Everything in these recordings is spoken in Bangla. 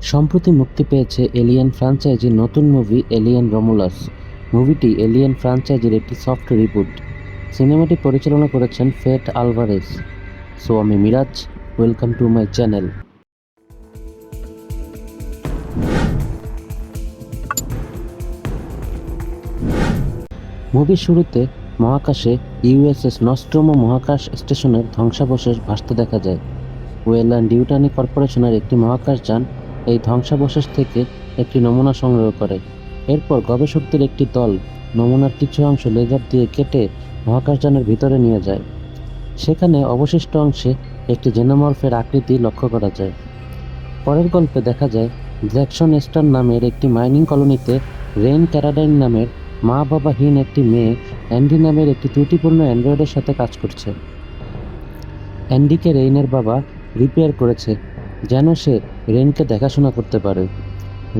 সম্প্রতি মুক্তি পেয়েছে এলিয়েন ফ্র্যাঞ্চাইজির নতুন মুভি এলিয়েন রোমুলাস। মুভিটি এলিয়েন ফ্র্যাঞ্চাইজির একটি সফট রিবুট। সিনেমাটি পরিচালনা করেছেন ফেট আলভারেজ। সো আমি Miraj, welcome to my channel. মুভির শুরুতে মহাকাশে ইউএসএস নস্ট্রোমো মহাকাশ স্টেশনের ধ্বংসাবশেষ ভাসতে দেখা যায়। ওয়েল্যান্ড ডিউটানি কর্পোরেশনের একটি মহাকাশযান এই ধ্বংসাবশেষ থেকে একটি নমুনা সংগ্রহ করে। এরপর গবেষকদের একটি দল নমুনার কিছু অংশ লেজার দিয়ে কেটে মহাকাশযানের ভিতরে নিয়ে যায়। সেখানে অবশিষ্ট অংশে একটি জেনোমরফের আকৃতি লক্ষ্য করা যায়। পরের গল্পে দেখা যায় জ্যাকসন স্টার নামের একটি মাইনিং কলোনিতে রেইন ক্যারাডাইন নামের মা বাবাহীন একটি মেয়ে অ্যান্ডি নামের একটি ত্রুটিপূর্ণ অ্যান্ড্রয়েডের সাথে কাজ করছে। অ্যান্ডিকে রেইনের বাবা রিপেয়ার করেছে যেন সে রেইনকে দেখাশোনা করতে পারে।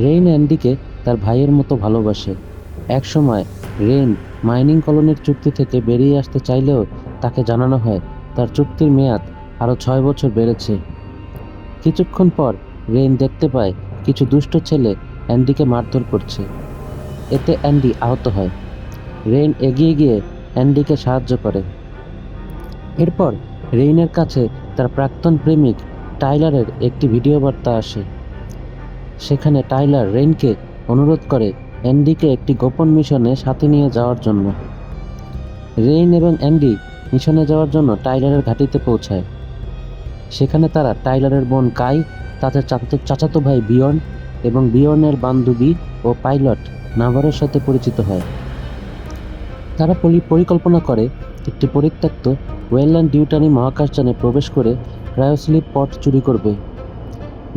রেইন অ্যান্ডিকে তার ভাইয়ের মতো ভালোবাসে। একসময় রেইন মাইনিং কলোনির চুক্তি থেকে বেরিয়ে আসতে চাইলেও তাকে জানানো হয় তার চুক্তির মেয়াদ আরও 6 বছর বেড়েছে। কিছুক্ষণ পর রেইন দেখতে পায় কিছু দুষ্ট ছেলে অ্যান্ডিকে মারধর করছে। এতে অ্যান্ডি আহত হয়। রেইন এগিয়ে গিয়ে অ্যান্ডিকে সাহায্য করে। এরপর রেইনের কাছে তার প্রাক্তন প্রেমিক টাইলারের একটি ভিডিও বার্তা আসে। সেখানে টাইলার রেইনকে অনুরোধ করে অ্যান্ডিকে একটি গোপন মিশনে সাথে নিয়ে যাওয়ার জন্য। রেইন এবং অ্যান্ডি মিশনে যাওয়ার জন্য টাইলারের ঘাঁটিতে পৌঁছায়। সেখানে তারা টাইলারের বোন কাই, তাদের চাচাতো ভাই বিয়র্ন এবং বিয়র্নের বান্ধবী ও পাইলট নাভারের সাথে পরিচিত হয়। তারা পরিকল্পনা করে একটি পরিত্যক্ত ওয়েল্যান্ড ডিউটানি মহাকাশযানে প্রবেশ করে ক্রায়োস্লিপ পড চুরি করবে,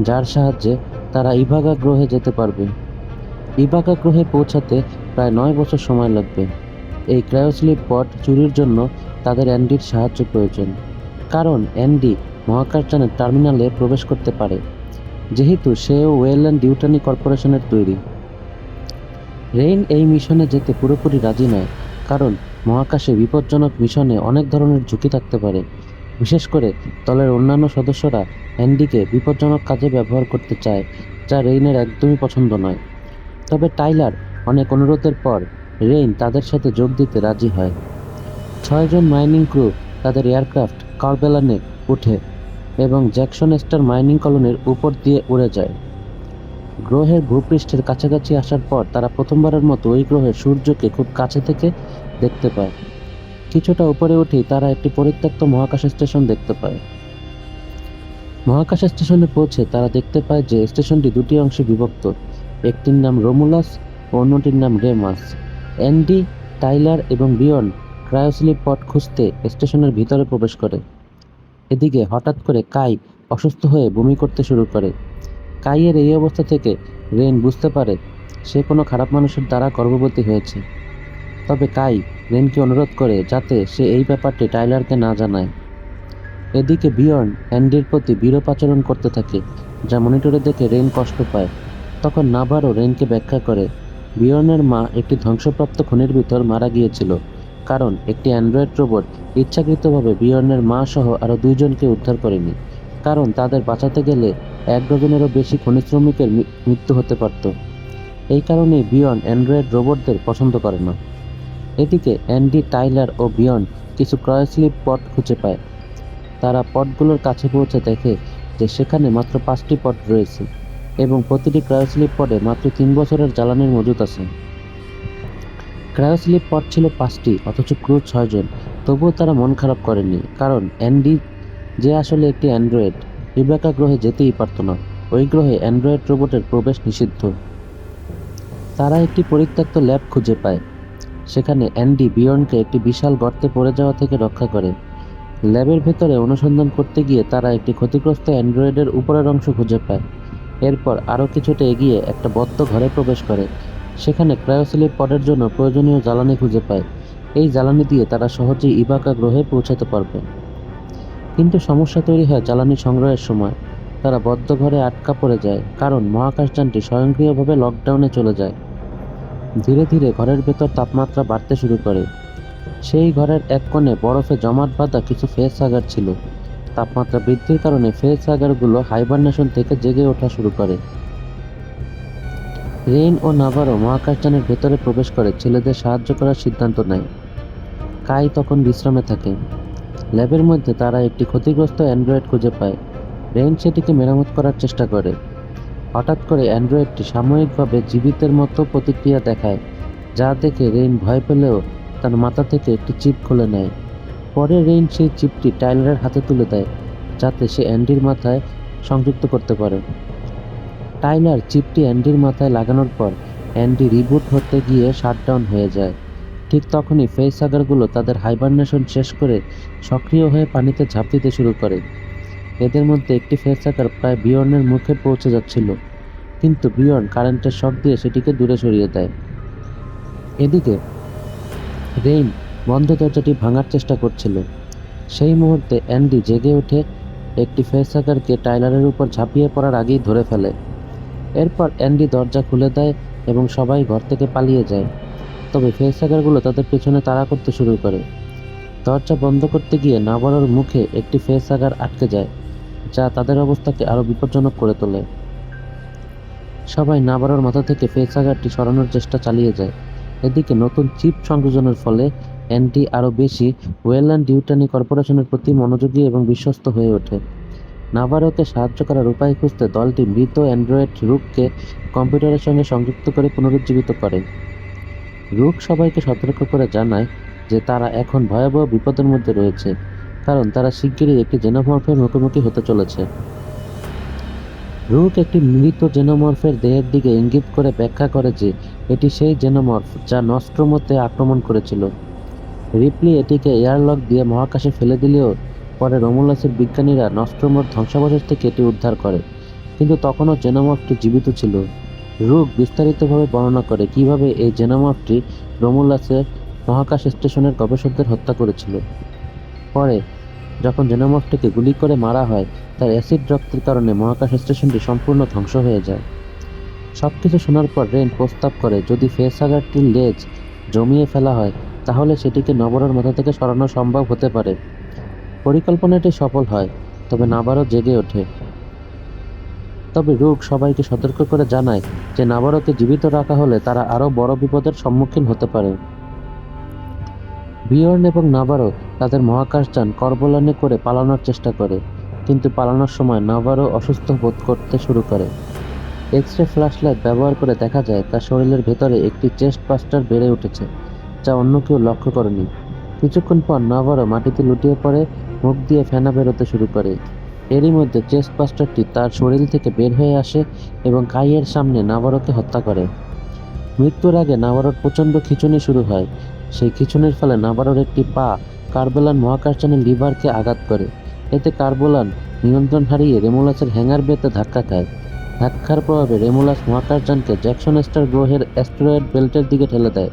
যার সাহায্যে তারা ইভাগা গ্রহে যেতে পারবে। ইভাগা গ্রহে পৌঁছাতে প্রায় 9 বছর সময় লাগবে। এই ক্রায়োস্লিপ পড চুরির জন্য তাদের অ্যান্ডির সাহায্য প্রয়োজন, কারণ অ্যান্ডি মহাকাশযানের টার্মিনালে প্রবেশ করতে পারে, যেহেতু সেও ওয়েল্যান্ড ডিউটানি কর্পোরেশনের তৈরি। রেইন এই মিশনে যেতে পুরোপুরি রাজি নয়, কারণ মহাকাশে বিপজ্জনক মিশনে অনেক ধরনের ঝুঁকি থাকতে পারে। বিশেষ করে দলের অন্যান্য সদস্যরা অ্যান্ডিকে বিপজ্জনক কাজে ব্যবহার করতে চায়, যা রেইনের একদমই পছন্দ নয়। তবে টাইলার অনেক অনুরোধের পর রেইন তাদের সাথে যোগ দিতে রাজি হয়। 6 জন মাইনিং ক্রু তাদের এয়ারক্রাফট কারবেলানে উঠে এবং জ্যাকসন স্টার মাইনিং কলোনির উপর দিয়ে উড়ে যায়। গ্রহের ভূপৃষ্ঠের কাছাকাছি আসার পর তারা প্রথমবারের মতো ওই গ্রহের সূর্যকে খুব কাছে থেকে দেখতে পায়। কিছুটা উপরে উঠেই তারা একটি পরিত্যক্ত মহাকাশ স্টেশন দেখতে পায়। মহাকাশ স্টেশনে পৌঁছে তারা দেখতে পায় যে স্টেশনটি দুটি অংশে বিভক্ত, একটির নাম রোমুলাস ও অন্যটির নাম রেমাস। অ্যান্ডি, টাইলার এবং বিয়র্ন ক্রায়োস্লিপ পড খুঁজতে স্টেশনের ভিতরে প্রবেশ করে। এদিকে হঠাৎ করে কাই অসুস্থ হয়ে বমি করতে শুরু করে। কাইয়ের এই অবস্থা থেকে রেইন বুঝতে পারে সে কোনো খারাপ মানুষের দ্বারা গর্ভবতী হয়েছে। তবে কাই রেইনকে অনুরোধ করে যাতে সে এই ব্যাপারটি টাইলারকে না জানায়। এদিকে বিয়র্ন অ্যান্ডির প্রতি বিরূপ আচরণ করতে থাকে, যা মনিটরে দেখে রেইন কষ্ট পায়। তখন নাভারও রেইনকে ব্যাখ্যা করে বিয়র্নের মা একটি ধ্বংসপ্রাপ্ত খনির ভিতর মারা গিয়েছিল, কারণ একটি অ্যান্ড্রয়েড রোবট ইচ্ছাকৃতভাবে বিয়র্নের মা সহ আরও 2 জনকে উদ্ধার করেনি, কারণ তাদের বাঁচাতে গেলে 1 ডজনেরও বেশি খনি শ্রমিকের মৃত্যু হতে পারত। এই কারণেই বিয়র্ন অ্যান্ড্রয়েড রোবটদের পছন্দ করে না। এদিকে অ্যান্ডি, টাইলার ও বিয়র্ন কিছু ক্রায়োস্লিপ পড খুঁজে পায়। তারা পডগুলোর কাছে পৌঁছে দেখে যে সেখানে মাত্র 5টি পড রয়েছে এবং প্রতিটি ক্রায়োস্লিপ পডে মাত্র 3 বছরের জ্বালানির মজুত আছে। ক্রায়োস্লিপ পড ছিল 5টি, অথচ ক্রু 6 জন। তবুও তারা মন খারাপ করেনি, কারণ অ্যান্ডি যে আসলে একটি অ্যান্ড্রয়েড, ইভাগা গ্রহে যেতেই পারত না। ওই গ্রহে অ্যান্ড্রয়েড রোবটের প্রবেশ নিষিদ্ধ। তারা একটি পরিত্যক্ত ল্যাব খুঁজে পায়। সেখানে অ্যান্ডি বিয়র্নকে একটি বিশাল গর্তে পড়ে যাওয়া থেকে রক্ষা করে। ল্যাবের ভেতরে অনুসন্ধান করতে গিয়ে তারা একটি ক্ষতিগ্রস্ত অ্যান্ড্রয়েডের উপরের অংশ খুঁজে পায়। এরপর আরও কিছুটা এগিয়ে একটা বদ্ধ ঘরে প্রবেশ করে। সেখানে ক্রায়োস্লিপ পডের জন্য প্রয়োজনীয় জ্বালানি খুঁজে পায়। এই জ্বালানি দিয়ে তারা সহজেই ইভাগা গ্রহে পৌঁছাতে পারবে। কিন্তু সমস্যা তৈরি হয় জ্বালানি সংগ্রহের সময়। তারা বদ্ধ ঘরে আটকা পড়ে যায়, কারণ মহাকাশযানটি স্বয়ংক্রিয়ভাবে লকডাউনে চলে যায়। ধীরে ধীরে ঘরের ভেতর তাপমাত্রা বাড়তে শুরু করে। সেই ঘরের এক কোণে বরফে জমাট বাঁধা কিছু ফেস হাগার ছিল। তাপমাত্রা বৃদ্ধির কারণে ফেস হাগারগুলো হাইবারনেশন থেকে জেগে ওঠা শুরু করে। রেইন ও নাভারো মহাকাশযানের ভেতরে প্রবেশ করে ছেলেদের সাহায্য করার সিদ্ধান্ত নেয়। কাই তখন বিশ্রামে থাকে। ল্যাবের মধ্যে তারা একটি ক্ষতিগ্রস্ত অ্যান্ড্রয়েড খুঁজে পায়। রেইন সেটিকে মেরামত করার চেষ্টা করে। হঠাৎ করে অ্যান্ড্রয়েডটি সাময়িকভাবে জীবিতের মতো প্রতিক্রিয়া দেখায়, যা দেখে রেইন ভয় পেলেও তার মাথা থেকে একটি চিপ খুলে নেয়। পরে রেইন সেই চিপটি টাইলারের হাতে তুলে দেয়, যাতে সে অ্যান্ডির মাথায় সংযুক্ত করতে পারে। টাইলার চিপটি অ্যান্ডির মাথায় লাগানোর পর অ্যান্ডি রিবুট হতে গিয়ে শাটডাউন হয়ে যায়। ঠিক তখনই ফেসহাগারগুলো তাদের হাইবারনেশন শেষ করে সক্রিয় হয়ে পানিতে ঝাঁপ দিতে শুরু করে। এদের মধ্যে একটি ফেসহাগার প্রায় বিয়র্নের মুখে পৌঁছে যাচ্ছিল, কিন্তু বিয়র্ন কারেন্টের শক দিয়ে সেটিকে দূরে সরিয়ে দেয়। এদিকে রেইন বন্ধ দরজাটি ভাঙার চেষ্টা করছিল। সেই মুহূর্তে অ্যান্ডি জেগে উঠে একটি ফেসহাগারকে টাইলারের উপর ঝাঁপিয়ে পড়ার আগেই ধরে ফেলে। এরপর অ্যান্ডি দরজা খুলে দেয় এবং সবাই ঘর থেকে পালিয়ে যায়। তবে ফেসহাগারগুলো তাদের পেছনে তাড়া করতে শুরু করে। দরজা বন্ধ করতে গিয়ে নাভারোর মুখে একটি ফেসহাগার আটকে যায়, যা তাদের অবস্থাকে আরও বিপজ্জনক করে তোলে। সবাই নাভারোর মাথা থেকে ফেসহাগারটি সরানোর চেষ্টা চালিয়ে যায়। এদিকে নতুন চিপ সংযোজনের ফলে অ্যান্ডি আরও বেশি ওয়েল্যান্ড ইউটানি কর্পোরেশনের প্রতি মনোযোগী এবং বিশ্বস্ত হয়ে ওঠে। নাভারোকে সাহায্য করার উপায় খুঁজতে দলটি মৃত অ্যান্ড্রয়েড রুককে কম্পিউটারের সঙ্গে সংযুক্ত করে পুনরুজ্জীবিত করে। রুক সবাইকে সতর্ক করে জানায় যে তারা এখন ভয়াবহ বিপদের মধ্যে রয়েছে, কারণ তারা শিগগিরই একটি জেনোমর্ফের মুখোমুখি হতে চলেছে। রুক একটি মৃত জেনোমর্ফের দেহের দিকে ইঙ্গিত করে ব্যাখ্যা করে যে এটি সেই জেনোমর্ফ যা নস্ট্রোমোতে আক্রমণ করেছিল। রিপ্লি এটিকে এয়ারলক দিয়ে মহাকাশে ফেলে দিলেও পরে রোমুলাসের বিজ্ঞানীরা নস্ট্রোমোর ধ্বংসাবশেষ থেকে এটি উদ্ধার করে, কিন্তু তখনও জেনোমর্ফটি জীবিত ছিল। রুক বিস্তারিতভাবে বর্ণনা করে কিভাবে এই জেনোমর্ফটি রোমুলাসের মহাকাশ স্টেশনের গবেষকদের হত্যা করেছিল। পরে যখন জেনোমর্ফটিকে গুলি করে মারা হয়, তার অ্যাসিড রক্তের কারণে মহাকাশ স্টেশনটি সম্পূর্ণ ধ্বংস হয়ে যায়। সবকিছু শোনার পর রেইন প্রস্তাব করে যদি ফেসহাগারটির লেজ জমিয়ে ফেলা হয়, তাহলে সেটিকে নাভারোর মাথা থেকে সরানো সম্ভব হতে পারে। পরিকল্পনাটি সফল হয়, তবে নাভারো জেগে ওঠে। তবে রুক সবাইকে সতর্ক করে জানায় যে নাভারোকে জীবিত রাখা হলে তারা আরও বড় বিপদের সম্মুখীন হতে পারে। বিয়র্ন এবং নাভারো তাদের মহাকাশযান করবোলানে করে পালানোর চেষ্টা করে, কিন্তু পালানোর সময় নাভারো অসুস্থ বোধ করতে শুরু করে। এক্স-রে ফ্ল্যাশলাইট ব্যবহার করে দেখা যায় তার শরীরের ভেতরে একটি চেস্ট বাস্টার বেড়ে উঠেছে, যা অন্য কেউ লক্ষ্য করেনি। কিছুক্ষণ পর নাভারো মাটিতে লুটিয়ে পড়ে, মুখ দিয়ে ফেনা বেরোতে শুরু করে। এরই মধ্যে চেস্ট বাস্টারটি তার শরীর থেকে বের হয়ে আসে এবং কাইয়ের সামনে নাভারোকে হত্যা করে। মৃত্যুর আগে নাভারোর প্রচণ্ড খিঁচুনি শুরু হয়। সেই খিঁচুনির ফলে নাভারোর একটি পা কার্বেলান মহাকাশযানের লিভারকে আঘাত করে। এতে কার্বেলান নিয়ন্ত্রণ হারিয়ে রেমুলাসের হ্যাঙ্গার বেতে ধাক্কা খায়। ধাক্কার প্রভাবে রেমুলাস মহাকাশযানকে জ্যাকসন স্টার গ্রহের অ্যাস্টেরয়েড বেল্টের দিকে ঠেলে দেয়।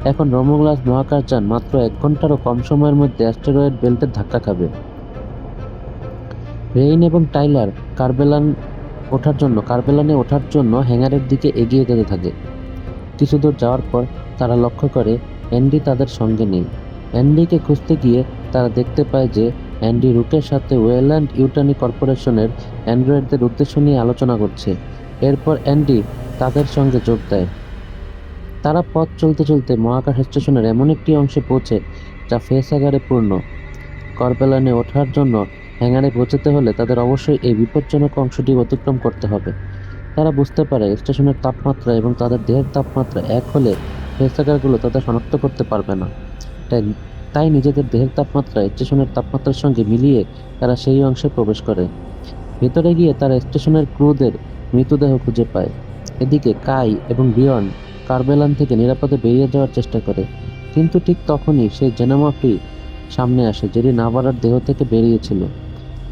এখন রোমুলাস মহাকাশযান মাত্র 1 ঘন্টারও কম সময়ের মধ্যে অ্যাস্টেরয়েড বেল্টের ধাক্কা খাবে। রেইন এবং টাইলার কার্বেলানে ওঠার জন্য হ্যাঙ্গারের দিকে এগিয়ে যেতে থাকে। কিছু দূর যাওয়ার পর তারা লক্ষ্য করে অ্যান্ডি তাদের সঙ্গে নেই। অ্যান্ডিকে খুঁজতে গিয়ে তারা দেখতে পায় যে অ্যান্ডি রুকের সাথে ওয়েল্যান্ড ইউটানি কর্পোরেশনের অ্যান্ড্রয়েডদের উদ্দেশ্য নিয়ে আলোচনা করছে। এরপর অ্যান্ডি তাদের সঙ্গে যোগ দেয়। তারা পথ চলতে চলতে মহাকাশ স্টেশনের এমন একটি অংশে পৌঁছে যা ফেসহাগারে পূর্ণ। করবেলানে ওঠার জন্য হ্যাঙ্গারে পৌঁছতে হলে তাদের অবশ্যই এই বিপজ্জনক অংশটি অতিক্রম করতে হবে। তারা বুঝতে পারে স্টেশনের তাপমাত্রা এবং তাদের দেহের তাপমাত্রা এক হলে ফেসহাগারগুলো তাদের শনাক্ত করতে পারবে না। তাই নিজেদের দেহের তাপমাত্রা স্টেশনের তাপমাত্রার সঙ্গে মিলিয়ে তারা সেই অংশে প্রবেশ করে। ভেতরে গিয়ে তারা স্টেশনের ক্রুদের মৃতদেহ খুঁজে পায়। এদিকে কাই এবং বিয়র্ন কার্বেলান থেকে নিরাপদে বেরিয়ে যাওয়ার চেষ্টা করে, কিন্তু ঠিক তখনই সেই জেনোমর্ফটি সামনে আসে, যেটি নাভারোর দেহ থেকে বেরিয়েছিল।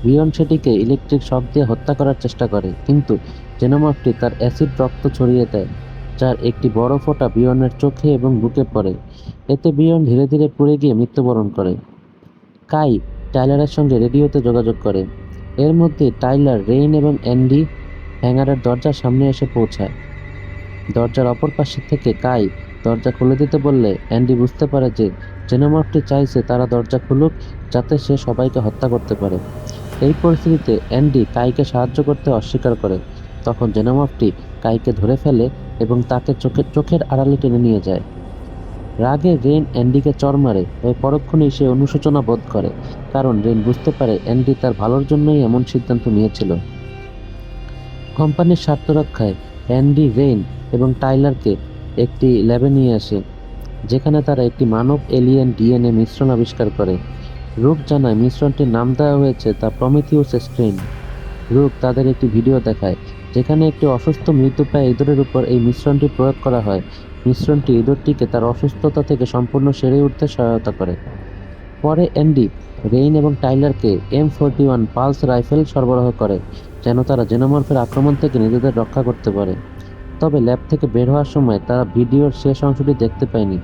বিয়র্ন সেটিকে ইলেকট্রিক শক দিয়ে হত্যা করার চেষ্টা করে, কিন্তু জেনোমর্ফটি তার অ্যাসিড রক্ত ছড়িয়ে দেয়, যার একটি বড় ফোঁটা বিয়র্নের চোখে এবং বুকে পড়ে। এতে বিয়র্ন ধীরে ধীরে পুড়ে গিয়ে মৃত্যুবরণ করে। কাই টাইলারের সঙ্গে রেডিওতে যোগাযোগ করে। এর মধ্যে টাইলার, রেইন এবং অ্যান্ডি হ্যাঙ্গারের দরজার সামনে এসে পৌঁছায়। দরজার অপর পাশে থেকে কাই দরজা খুলে দিতে বললে অ্যান্ডি বুঝতে পারে যে জেনোমর্ফটি চাইছে তারা দরজা খুলুক, যাতে সে সবাইকে হত্যা করতে পারে। এই পরিস্থিতিতে অ্যান্ডি কাইকে সাহায্য করতে অস্বীকার করে। তখন জেনোমর্ফটি কাইকে ধরে ফেলে এবং তাকে চোখের আড়ালে টেনে নিয়ে যায়। রাগে রেন অ্যান্ডিকে চড় মারে, তবে পরক্ষণেই সে অনুশোচনা বোধ করে, কারণ রেন বুঝতে পারে অ্যান্ডি তার ভালোর জন্যই এমন সিদ্ধান্ত নিয়েছিল। কোম্পানির স্বার্থ রক্ষায় অ্যান্ডি রেন এবং টাইলারকে একটি ল্যাবে নিয়ে আসে, যেখানে তারা একটি মানব এলিয়েন ডিএনএ মিশ্রণ আবিষ্কার করে। রুক জানায় মিশ্রণটির নাম দেওয়া হয়েছে দ্য প্রমিথিউস স্ট্রেন। রুক তাদের একটি ভিডিও দেখায়, যেখানে একটি অসুস্থ মৃতপ্রায় ইঁদুরের উপর এই মিশ্রণটি প্রয়োগ করা হয়। মিশ্রণটি ইঁদুরটিকে তার অসুস্থতা থেকে সম্পূর্ণ সেরে উঠতে সহায়তা করে। পরে অ্যান্ডি রেইন এবং টাইলারকে M41 পালস রাইফেল সরবরাহ করে, যেন তারা জেনোমরফের আক্রমণ থেকে নিজেদের রক্ষা করতে পারে। তবে ল্যাব থেকে বের হওয়ার সময় তারা ভিডিওর শেষ অংশটি দেখতে পায়নি,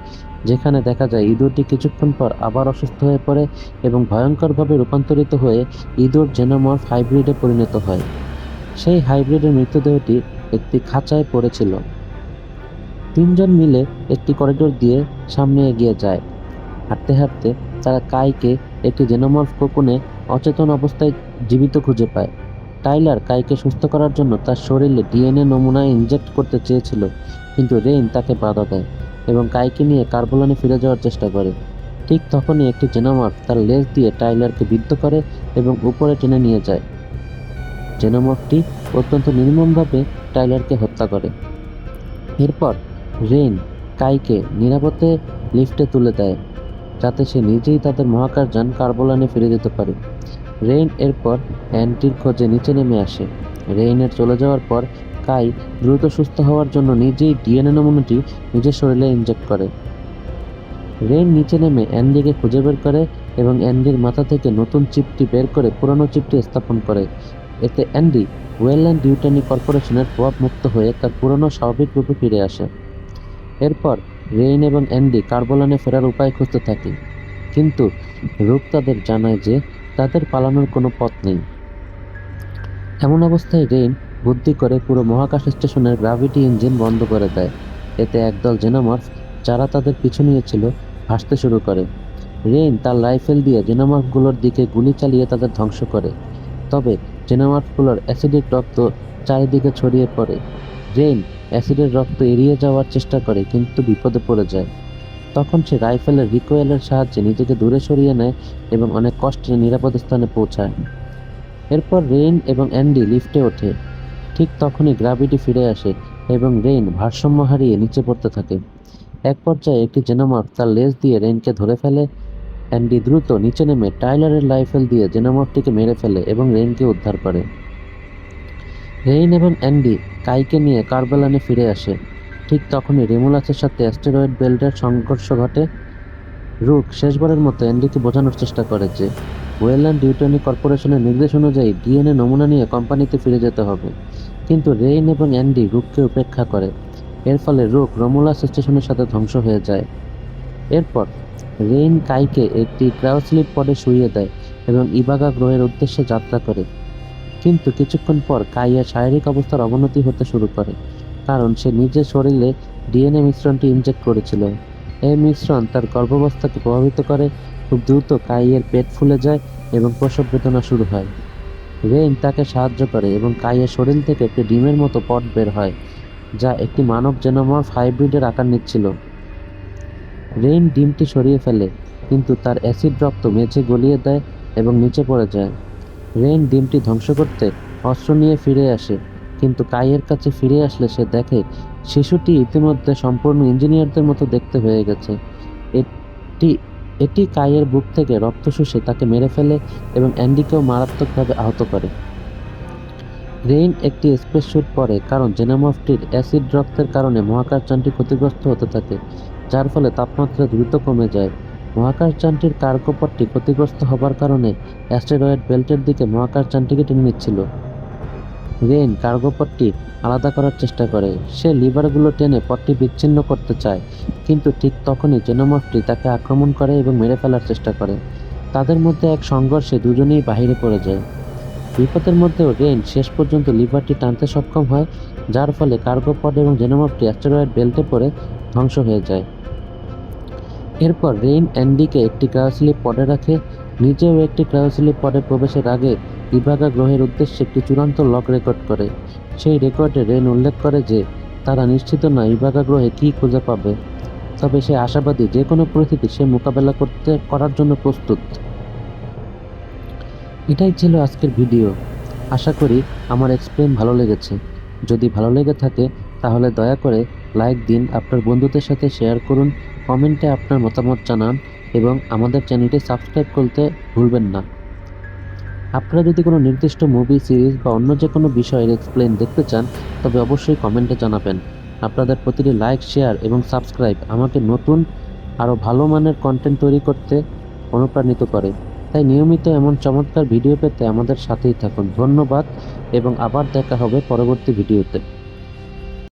যেখানে দেখা যায় ইঁদুরটি কিছুক্ষণ পর আবার অসুস্থ হয়ে পড়ে এবং ভয়ঙ্করভাবে রূপান্তরিত হয়ে ইঁদুর জেনোমরফ হাইব্রিডে পরিণত হয়। সেই হাইব্রিডের মৃতদেহটি একটি খাঁচায় পড়েছিল। তিনজন মিলে একটি করিডোর দিয়ে সামনে এগিয়ে যায়। হাঁটতে হাঁটতে তারা কাইকে একটি জেনোমরফ কোকুনে অচেতন অবস্থায় জীবিত খুঁজে পায়। টাইলার কাইকে সুস্থ করার জন্য তার শরীরে ডিএনএ নমুনা ইনজেক্ট করতে চেয়েছিল, কিন্তু রেইন তাকে বাধা দেয় এবং কাইকে নিয়ে কার্বোলনে ফিরে যাওয়ার চেষ্টা করে। ঠিক তখনই একটি জেনোমরফ তার লেজ দিয়ে টাইলারকে বিদ্ধ করে এবং উপরে টেনে নিয়ে যায়। জেনোমরফটি অত্যন্ত নির্মমভাবে টাইলারকে হত্যা করে। এরপর রেইন কাইকে নিরাপদে লিফটে তুলে দেয়, যাতে সে নিজেই তাদের মহাকাশযান কার্বোলানে ফিরে যেতে পারে। রেইন এরপর অ্যান্টির খোঁজে নিচে নেমে আসে। রেইনের চলে যাওয়ার পর কাই দ্রুত সুস্থ হওয়ার জন্য নিজেই ডিএনএ নমুনাটি নিজের শরীরে ইনজেক্ট করে। রেইন নিচে নেমে অ্যান্ডিকে খুঁজে বের করে এবং অ্যান্ডির মাথা থেকে নতুন চিপটি বের করে পুরনো চিপটি স্থাপন করে। এতে অ্যান্ডি ওয়েলল্যান্ড ডিউটানি কর্পোরেশনের প্রভাবমুক্ত হয়ে তার পুরনো স্বাভাবিক রূপে ফিরে আসে। এরপর রেইন এবং অ্যান্ডি কার্বোলানে ফেরার উপায় খুঁজতে থাকে, কিন্তু রুক তাদের জানায় যে তাদের পালানোর কোনো পথ নেই। এমন অবস্থায় রেইন বুদ্ধি করে পুরো মহাকাশ স্টেশনের গ্র্যাভিটি ইঞ্জিন বন্ধ করে দেয়। এতে একদল জেনোমরফ, যারা তাদের পিছু নিয়েছিল, ভাসতে শুরু করে। রেইন তার রাইফেল দিয়ে জেনোমরফগুলোর দিকে গুলি চালিয়ে তাদের ধ্বংস করে, তবে জেনোমরফগুলোর অ্যাসিডিক রক্ত চারিদিকে ছড়িয়ে পড়ে। রেইন অ্যাসিডের রক্ত এড়িয়ে যাওয়ার চেষ্টা করে, কিন্তু বিপদে পড়ে যায়। তখন সে রাইফেলের রিকোয়েলের সাহায্যে নিজেকে দূরে সরিয়ে নেয় এবং অনেক কষ্টে নিরাপদ স্থানে পৌঁছায়। এরপর রেইন এবং অ্যান্ডি লিফটে ওঠে। ঠিক তখনই গ্র্যাভিটি ফিরে আসে এবং রেইন ভারসাম্য হারিয়ে নিচে পড়তে থাকে। এক পর্যায়ে একটি জেনোমরফ তার লেজ দিয়ে রেইনকে ধরে ফেলে। অ্যান্ডি দ্রুত নিচে নেমে টাইলারের রাইফেল দিয়ে জেনোমরফটিকে মেরে ফেলে এবং রেইনকে উদ্ধার করে। রেইন এবং অ্যান্ডি কাইকে নিয়ে কার্বোলানে ফিরে আসে। ঠিক তখনই রেমুলাসের সাথে অ্যাস্টেরয়েড বেল্টের সংঘর্ষ ঘটে। রুক শেষবারের মতো অ্যান্ডিকে বোঝানোর চেষ্টা করে যে ওয়েলল্যান্ড ডিউটানি কর্পোরেশনের নির্দেশ অনুযায়ী ডিএনএ নমুনা নিয়ে কোম্পানিতে ফিরে যেতে হবে, কিন্তু রেইন এবং অ্যান্ডি রুককে উপেক্ষা করে। এর ফলে রুক রোমুলাস স্টেশনের সাথে ধ্বংস হয়ে যায়। এরপর রেইন কাইকে একটি ক্রায়োস্লিপ পডে শুইয়ে দেয় এবং ইবাগা গ্রহের উদ্দেশ্যে যাত্রা করে। কিন্তু কিছুক্ষণ পর কাইয়ের শারীরিক অবস্থার অবনতি হতে শুরু করে, কারণ সে নিজের শরীরে ডিএনএ মিশ্রণটি ইনজেক্ট করেছিল। এই মিশ্রণ তার গর্ভাবস্থাকে প্রভাবিত করে। খুব দ্রুত কাইয়ের পেট ফুলে যায় এবং প্রসব বেদনা শুরু হয়। রেইন তাকে সাহায্য করে এবং কাইয়ের শরীর থেকে একটি ডিমের মতো পট বের হয়, যা একটি মানব জেনোমরফ হাইব্রিডের আকার নিচ্ছিল। রেইন ডিমটি সরিয়ে ফেলে, কিন্তু তার অ্যাসিড রক্ত মেঝে গলিয়ে দেয় এবং নিচে পড়ে যায়। রেইন ডিমটি ধ্বংস করতে অস্ত্র নিয়ে ফিরে আসে, কিন্তু কাইয়ের কাছে ফিরে আসলে সে দেখে শিশুটি ইতিমধ্যে সম্পূর্ণ ইঞ্জিনিয়ারদের মতো দেখতে হয়ে গেছে। এটি কাইয়ের বুক থেকে রক্ত শুষে তাকে মেরে ফেলে এবং অ্যান্ডিকেও মারাত্মকভাবে আহত করে। রেইন একটি স্পেস স্যুট পরে, কারণ জেনোমরফটির অ্যাসিড রক্তের কারণে মহাকাশযানটি ক্ষতিগ্রস্ত হতে থাকে, যার ফলে তাপমাত্রা দ্রুত কমে যায়। মহাকাশযানটির কার্গো পথটি ক্ষতিগ্রস্ত হবার কারণে অ্যাস্টেরয়েড বেল্টের দিকে মহাকাশযানটিকে টেনে নিচ্ছিল। রেইন কার্গো পথটি আলাদা করার চেষ্টা করে। সে লিভারগুলো টেনে পথটি বিচ্ছিন্ন করতে চায়, কিন্তু ঠিক তখনই জেনোমরফটি তাকে আক্রমণ করে এবং মেরে ফেলার চেষ্টা করে। তাদের মধ্যে এক সংঘর্ষে দুজনেই বাহিরে পড়ে যায়। বিপদের মধ্যেও রেইন শেষ পর্যন্ত লিভারটি টানতে সক্ষম হয়, যার ফলে কার্গো পড এবং জেনোমরফটি অ্যাস্টেরয়েড বেল্টে পড়ে ধ্বংস হয়ে যায়। এরপর রেইন অ্যান্ডিকে একটি ক্রায়োস্লিপ পডে রাখে, নিজেও একটি ক্রায়োস্লিপ পডে প্রবেশের আগে ইভাগা গ্রহের উদ্দেশ্যে একটি চূড়ান্ত লক রেকর্ড করে। সেই রেকর্ডে রেইন উল্লেখ করে যে তারা নিশ্চিত নয় ইভাগা গ্রহে কী খুঁজে পাবে, তবে সে আশাবাদী যে কোনো পরিস্থিতি সে মোকাবেলা করার জন্য প্রস্তুত। এটাই ছিল আজকের ভিডিও। আশা করি আমার এক্সপ্লেন ভালো লেগেছে। যদি ভালো লেগে থাকে তাহলে দয়া করে লাইক দিন, আপনার বন্ধুদের সাথে শেয়ার করুন, কমেন্টে আপনার মতামত জানান এবং আমাদের চ্যানেলটি সাবস্ক্রাইব করতে ভুলবেন না। আপনারা যদি কোনো নির্দিষ্ট মুভি, সিরিজ বা অন্য যে কোনো বিষয়ের এক্সপ্লেন দেখতে চান তবে অবশ্যই কমেন্টে জানাবেন। আপনাদের প্রতিটি লাইক, শেয়ার এবং সাবস্ক্রাইব আমাকে নতুন আরও ভালো মানের কন্টেন্ট তৈরি করতে অনুপ্রাণিত করে। তাই নিয়মিত এমন চমৎকার ভিডিও পেতে আমাদের সাথেই থাকুন। ধন্যবাদ এবং আবার দেখা হবে পরবর্তী ভিডিওতে।